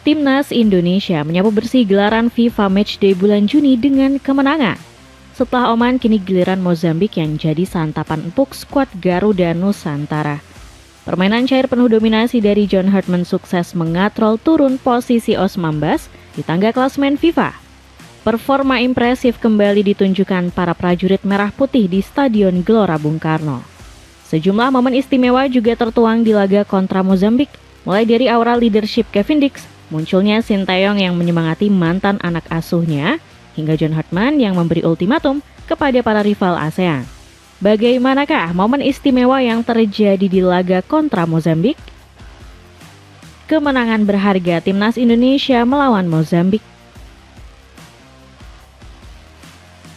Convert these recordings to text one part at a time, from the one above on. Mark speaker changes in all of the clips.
Speaker 1: Timnas Indonesia menyapu bersih gelaran FIFA Matchday bulan Juni dengan kemenangan. Setelah Oman, kini giliran Mozambik yang jadi santapan empuk skuad Garuda Nusantara. Permainan cair penuh dominasi dari John Hartman sukses mengatrol turun posisi Osman Bas di tangga klasemen FIFA. Performa impresif kembali ditunjukkan para prajurit merah putih di Stadion Gelora Bung Karno. Sejumlah momen istimewa juga tertuang di laga kontra Mozambik, mulai dari aura leadership Kevin Dix, munculnya Sinteyong yang menyemangati mantan anak asuhnya, hingga John Hartman yang memberi ultimatum kepada para rival ASEAN. Bagaimanakah momen istimewa yang terjadi di laga kontra Mozambik? Kemenangan berharga Timnas Indonesia melawan Mozambik.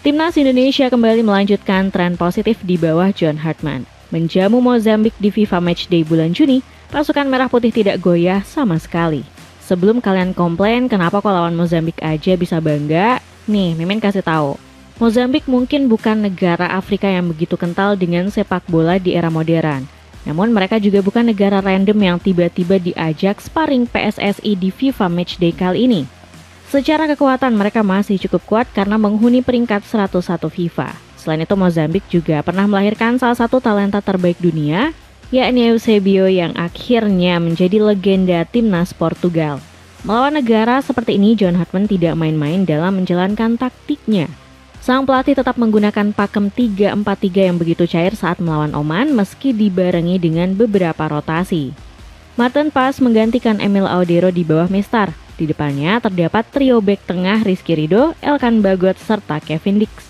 Speaker 1: Timnas Indonesia kembali melanjutkan tren positif di bawah John Hartman. Menjamu Mozambik di FIFA Matchday bulan Juni, pasukan merah putih tidak goyah sama sekali. Sebelum kalian komplain kenapa kok lawan Mozambik aja bisa bangga, nih Mimin kasih tahu. Mozambik mungkin bukan negara Afrika yang begitu kental dengan sepak bola di era modern. Namun mereka juga bukan negara random yang tiba-tiba diajak sparring PSSI di FIFA Matchday kali ini. Secara kekuatan mereka masih cukup kuat karena menghuni peringkat 101 FIFA. Selain itu Mozambik juga pernah melahirkan salah satu talenta terbaik dunia, yakni Eusebio yang akhirnya menjadi legenda timnas Portugal. Melawan negara seperti ini, John Hartman tidak main-main dalam menjalankan taktiknya. Sang pelatih tetap menggunakan pakem 3-4-3 yang begitu cair saat melawan Oman meski dibarengi dengan beberapa rotasi. Martin Paes menggantikan Emil Audero di bawah Mistar. Di depannya terdapat trio bek tengah Rizky Ridho, Elkan Bagot, serta Kevin Dix.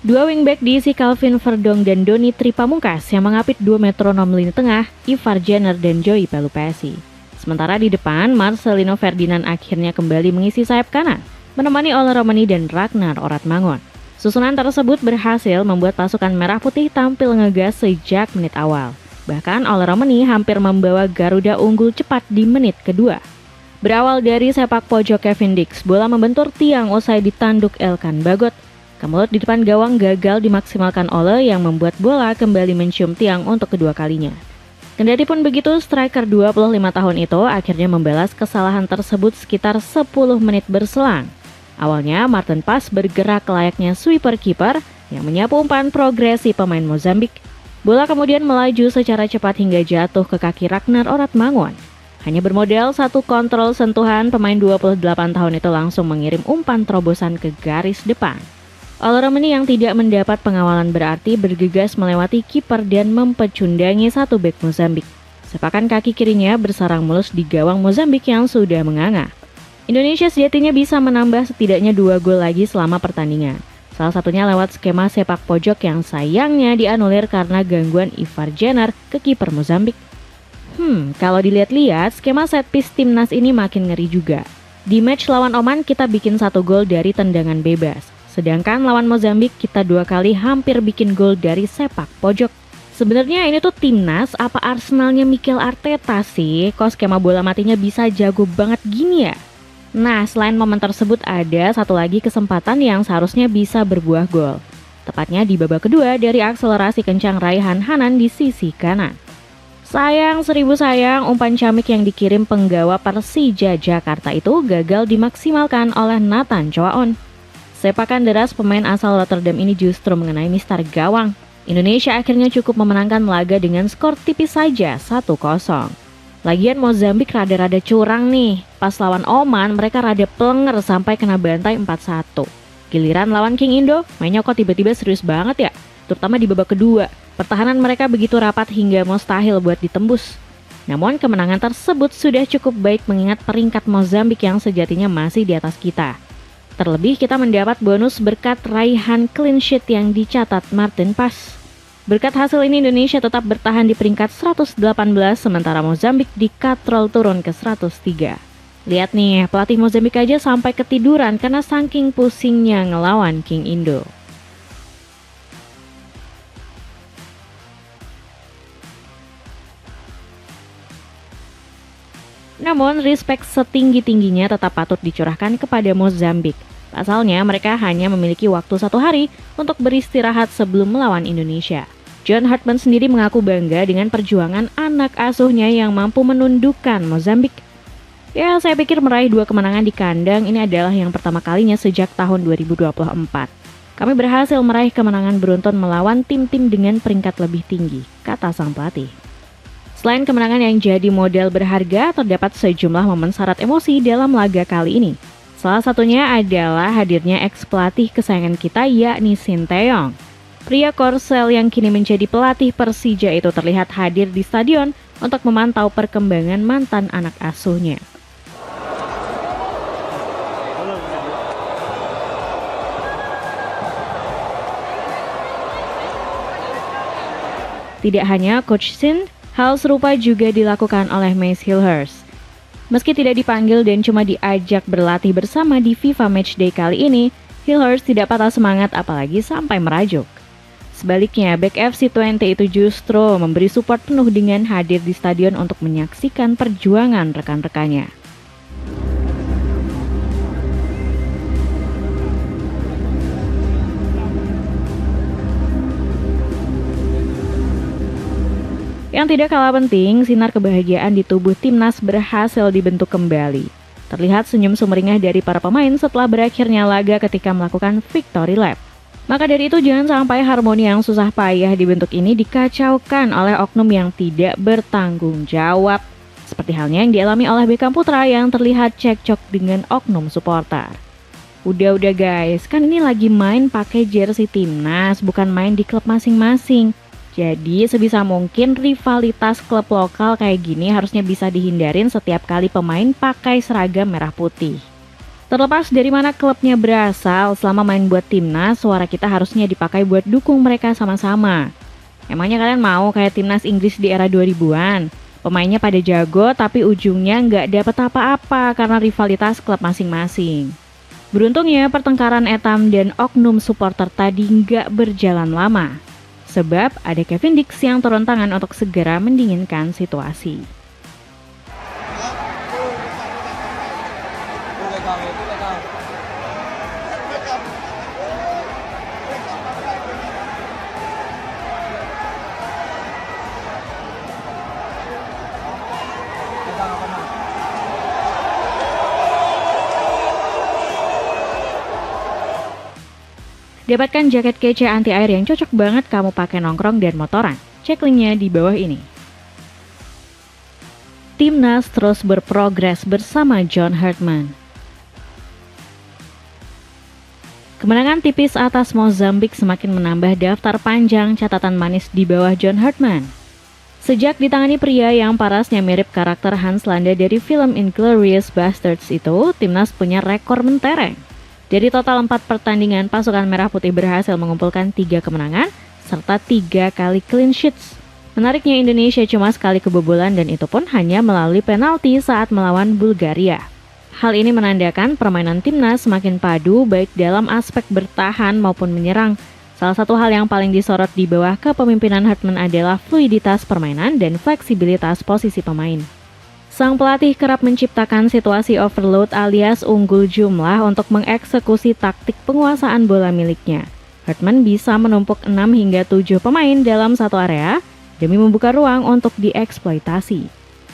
Speaker 1: Dua wingback diisi Calvin Verdong dan Doni Tripamungkas yang mengapit dua metronom lini tengah, Ivar Jenner dan Joey Pelupesi. Sementara di depan, Marcelino Ferdinand akhirnya kembali mengisi sayap kanan, menemani Ole Romani dan Ragnar Oratmangun. Susunan tersebut berhasil membuat pasukan merah putih tampil ngegas sejak menit awal. Bahkan Ole Romani hampir membawa Garuda unggul cepat di menit kedua. Berawal dari sepak pojok Kevin Dix, bola membentur tiang usai ditanduk Elkan Bagot. Kemulut di depan gawang gagal dimaksimalkan Ole yang membuat bola kembali mencium tiang untuk kedua kalinya. Kendati pun begitu, striker 25 tahun itu akhirnya membalas kesalahan tersebut sekitar 10 menit berselang. Awalnya Martin Paes bergerak layaknya sweeper kiper yang menyapu umpan progresi pemain Mozambik. Bola kemudian melaju secara cepat hingga jatuh ke kaki Ragnar Oratmangun. Hanya bermodal satu kontrol sentuhan, pemain 28 tahun itu langsung mengirim umpan terobosan ke garis depan. Ole Romani yang tidak mendapat pengawalan berarti bergegas melewati kiper dan mempecundangi satu bek Mozambik. Sepakan kaki kirinya bersarang mulus di gawang Mozambik yang sudah menganga. Indonesia sejatinya bisa menambah setidaknya 2 gol lagi selama pertandingan. Salah satunya lewat skema sepak pojok yang sayangnya dianulir karena gangguan Ivar Jenner ke kiper Mozambik. Kalau dilihat-lihat, skema set piece timnas ini makin ngeri juga. Di match lawan Oman kita bikin 1 gol dari tendangan bebas. Sedangkan lawan Mozambik kita 2 kali hampir bikin gol dari sepak pojok. Sebenarnya ini tuh timnas apa Arsenalnya Mikel Arteta sih? Kok skema bola matinya bisa jago banget gini ya? Nah, selain momen tersebut ada satu lagi kesempatan yang seharusnya bisa berbuah gol. Tepatnya di babak kedua dari akselerasi kencang Raihan Hanan di sisi kanan. Sayang seribu sayang, umpan camik yang dikirim penggawa Persija Jakarta itu gagal dimaksimalkan oleh Nathan Choaon. Sepakan deras pemain asal Rotterdam ini justru mengenai mistar gawang. Indonesia akhirnya cukup memenangkan laga dengan skor tipis saja 1-0. Lagian Mozambik rada-rada curang nih. Pas lawan Oman mereka rada plenger sampai kena bantai 4-1. Giliran lawan King Indo, mainnya kok tiba-tiba serius banget ya. Terutama di babak kedua. Pertahanan mereka begitu rapat hingga mustahil buat ditembus. Namun kemenangan tersebut sudah cukup baik mengingat peringkat Mozambik yang sejatinya masih di atas kita. Terlebih kita mendapat bonus berkat raihan clean sheet yang dicatat Martin Paes. Berkat hasil ini Indonesia tetap bertahan di peringkat 118 sementara Mozambik dikatrol turun ke 103. Lihat nih, pelatih Mozambik aja sampai ketiduran karena saking pusingnya ngelawan King Indo. Namun, respect setinggi-tingginya tetap patut dicurahkan kepada Mozambik. Pasalnya, mereka hanya memiliki waktu 1 hari untuk beristirahat sebelum melawan Indonesia. John Hartman sendiri mengaku bangga dengan perjuangan anak asuhnya yang mampu menundukkan Mozambik. Ya, saya pikir meraih 2 kemenangan di kandang ini adalah yang pertama kalinya sejak tahun 2024. Kami berhasil meraih kemenangan beruntun melawan tim-tim dengan peringkat lebih tinggi, kata sang pelatih. Selain kemenangan yang jadi modal berharga, terdapat sejumlah momen syarat emosi dalam laga kali ini. Salah satunya adalah hadirnya ex-pelatih kesayangan kita yakni Sinteyong. Pria Korsel yang kini menjadi pelatih Persija itu terlihat hadir di stadion untuk memantau perkembangan mantan anak asuhnya. Tidak hanya Coach Shin, hal serupa juga dilakukan oleh Mace Hillhurst. Meski tidak dipanggil dan cuma diajak berlatih bersama di FIFA Matchday kali ini, Hillhurst tidak patah semangat apalagi sampai merajuk. Sebaliknya, back FC20 itu justru memberi support penuh dengan hadir di stadion untuk menyaksikan perjuangan rekan-rekannya. Yang tidak kalah penting, sinar kebahagiaan di tubuh timnas berhasil dibentuk kembali. Terlihat senyum sumringah dari para pemain setelah berakhirnya laga ketika melakukan victory lap. Maka dari itu jangan sampai harmoni yang susah payah dibentuk ini dikacaukan oleh oknum yang tidak bertanggung jawab. Seperti halnya yang dialami oleh Beckham Putra yang terlihat cekcok dengan oknum supporter. Udah guys, kan ini lagi main pakai jersey timnas, bukan main di klub masing-masing. Jadi sebisa mungkin rivalitas klub lokal kayak gini harusnya bisa dihindarin setiap kali pemain pakai seragam merah putih. Terlepas dari mana klubnya berasal, selama main buat timnas, suara kita harusnya dipakai buat dukung mereka sama-sama. Emangnya kalian mau kayak timnas Inggris di era 2000-an? Pemainnya pada jago tapi ujungnya nggak dapet apa-apa karena rivalitas klub masing-masing. Beruntungnya pertengkaran etam dan oknum supporter tadi nggak berjalan lama. Sebab ada Kevin Dix yang turun tangan untuk segera mendinginkan situasi. Dapatkan jaket kece anti air yang cocok banget kamu pakai nongkrong dan motoran. Cek linknya di bawah ini. Timnas terus berprogres bersama John Hartman. Kemenangan tipis atas Mozambik semakin menambah daftar panjang catatan manis di bawah John Hartman. Sejak ditangani pria yang parasnya mirip karakter Hans Landa dari film Inglourious Basterds itu, timnas punya rekor mentereng. Dari total 4 pertandingan, pasukan Merah Putih berhasil mengumpulkan 3 kemenangan serta 3 kali clean sheets. Menariknya Indonesia cuma sekali kebobolan dan itu pun hanya melalui penalti saat melawan Bulgaria. Hal ini menandakan permainan timnas semakin padu baik dalam aspek bertahan maupun menyerang. Salah satu hal yang paling disorot di bawah kepemimpinan Hartman adalah fluiditas permainan dan fleksibilitas posisi pemain. Sang pelatih kerap menciptakan situasi overload alias unggul jumlah untuk mengeksekusi taktik penguasaan bola miliknya. Hartman bisa menumpuk 6 hingga 7 pemain dalam satu area demi membuka ruang untuk dieksploitasi.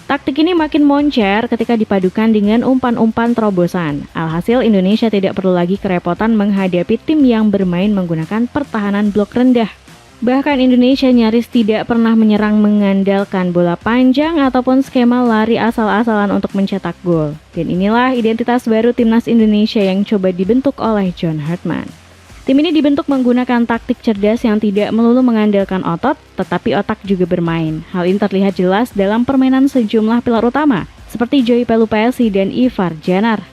Speaker 1: Taktik ini makin moncer ketika dipadukan dengan umpan-umpan terobosan. Alhasil Indonesia tidak perlu lagi kerepotan menghadapi tim yang bermain menggunakan pertahanan blok rendah. Bahkan Indonesia nyaris tidak pernah menyerang mengandalkan bola panjang ataupun skema lari asal-asalan untuk mencetak gol. Dan inilah identitas baru timnas Indonesia yang coba dibentuk oleh John Hartman. Tim ini dibentuk menggunakan taktik cerdas yang tidak melulu mengandalkan otot, tetapi otak juga bermain. Hal ini terlihat jelas dalam permainan sejumlah pilar utama, seperti Joy Pelupesi dan Ivar Janar.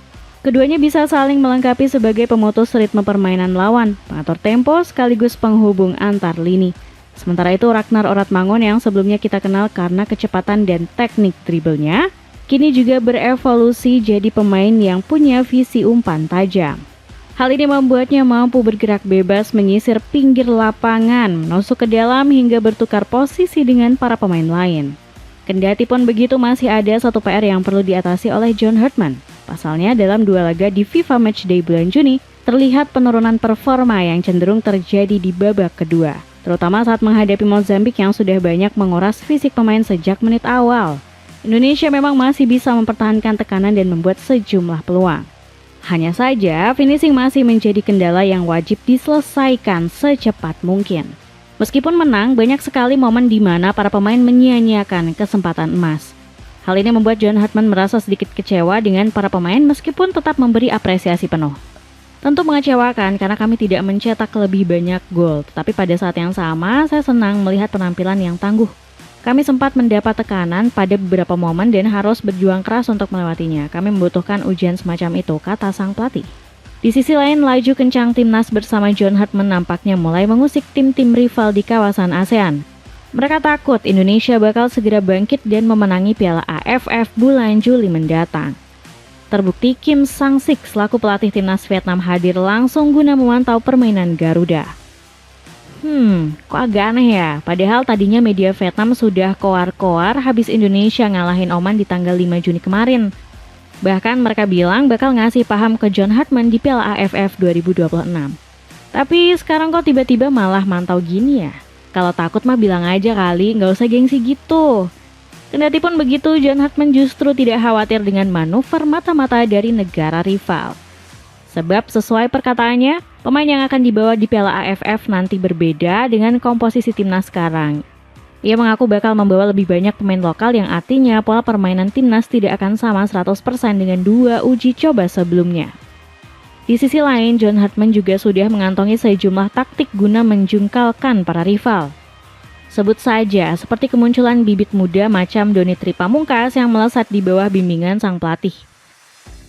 Speaker 1: Keduanya bisa saling melengkapi sebagai pemutus ritme permainan lawan, pengatur tempo sekaligus penghubung antar lini. Sementara itu Ragnar Oratmangun yang sebelumnya kita kenal karena kecepatan dan teknik dribblenya, kini juga berevolusi jadi pemain yang punya visi umpan tajam. Hal ini membuatnya mampu bergerak bebas menyisir pinggir lapangan, menusuk ke dalam hingga bertukar posisi dengan para pemain lain. Kendati pun begitu masih ada satu PR yang perlu diatasi oleh John Hartman. Pasalnya dalam 2 laga di FIFA Matchday bulan Juni, terlihat penurunan performa yang cenderung terjadi di babak kedua. Terutama saat menghadapi Mozambik yang sudah banyak menguras fisik pemain sejak menit awal. Indonesia memang masih bisa mempertahankan tekanan dan membuat sejumlah peluang. Hanya saja, finishing masih menjadi kendala yang wajib diselesaikan secepat mungkin. Meskipun menang, banyak sekali momen di mana para pemain menyia-nyiakan kesempatan emas. Hal ini membuat John Hartman merasa sedikit kecewa dengan para pemain meskipun tetap memberi apresiasi penuh. Tentu mengecewakan karena kami tidak mencetak lebih banyak gol, tetapi pada saat yang sama saya senang melihat penampilan yang tangguh. Kami sempat mendapat tekanan pada beberapa momen dan harus berjuang keras untuk melewatinya. Kami membutuhkan ujian semacam itu, kata sang pelatih. Di sisi lain, laju kencang timnas bersama John Hartman nampaknya mulai mengusik tim-tim rival di kawasan ASEAN. Mereka takut Indonesia bakal segera bangkit dan memenangi Piala AFF bulan Juli mendatang. Terbukti Kim Sang-sik selaku pelatih timnas Vietnam hadir langsung guna memantau permainan Garuda. Kok agak aneh ya? Padahal tadinya media Vietnam sudah koar-koar habis Indonesia ngalahin Oman di tanggal 5 Juni kemarin. Bahkan mereka bilang bakal ngasih paham ke John Hartman di Piala AFF 2026. Tapi sekarang kok tiba-tiba malah mantau gini ya? Kalau takut mah bilang aja kali, nggak usah gengsi gitu. Kendati pun begitu, John Hartman justru tidak khawatir dengan manuver mata-mata dari negara rival. Sebab sesuai perkataannya, pemain yang akan dibawa di Piala AFF nanti berbeda dengan komposisi timnas sekarang. Ia mengaku bakal membawa lebih banyak pemain lokal yang artinya pola permainan timnas tidak akan sama 100% dengan 2 uji coba sebelumnya. Di sisi lain, John Hartman juga sudah mengantongi sejumlah taktik guna menjungkalkan para rival. Sebut saja seperti kemunculan bibit muda macam Doni Tripamungkas yang melesat di bawah bimbingan sang pelatih.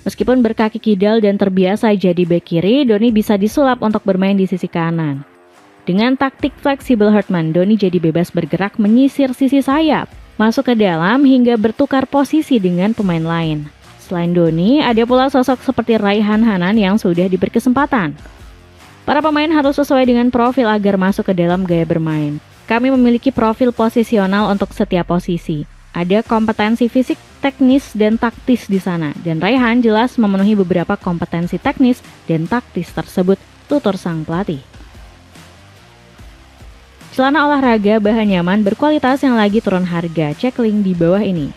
Speaker 1: Meskipun berkaki kidal dan terbiasa jadi bek kiri, Doni bisa disulap untuk bermain di sisi kanan. Dengan taktik fleksibel Hartman, Doni jadi bebas bergerak menyisir sisi sayap, masuk ke dalam hingga bertukar posisi dengan pemain lain. Selain Doni, ada pula sosok seperti Raihan Hanan yang sudah diberi kesempatan. Para pemain harus sesuai dengan profil agar masuk ke dalam gaya bermain. Kami memiliki profil posisional untuk setiap posisi. Ada kompetensi fisik, teknis, dan taktis di sana. Dan Raihan jelas memenuhi beberapa kompetensi teknis dan taktis tersebut, tutur sang pelatih. Celana olahraga bahan nyaman berkualitas yang lagi turun harga, cek link di bawah ini.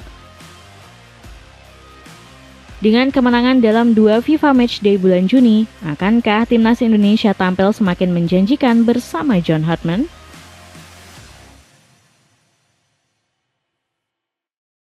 Speaker 1: Dengan kemenangan dalam 2 FIFA Matchday bulan Juni, akankah timnas Indonesia tampil semakin menjanjikan bersama John Hartman?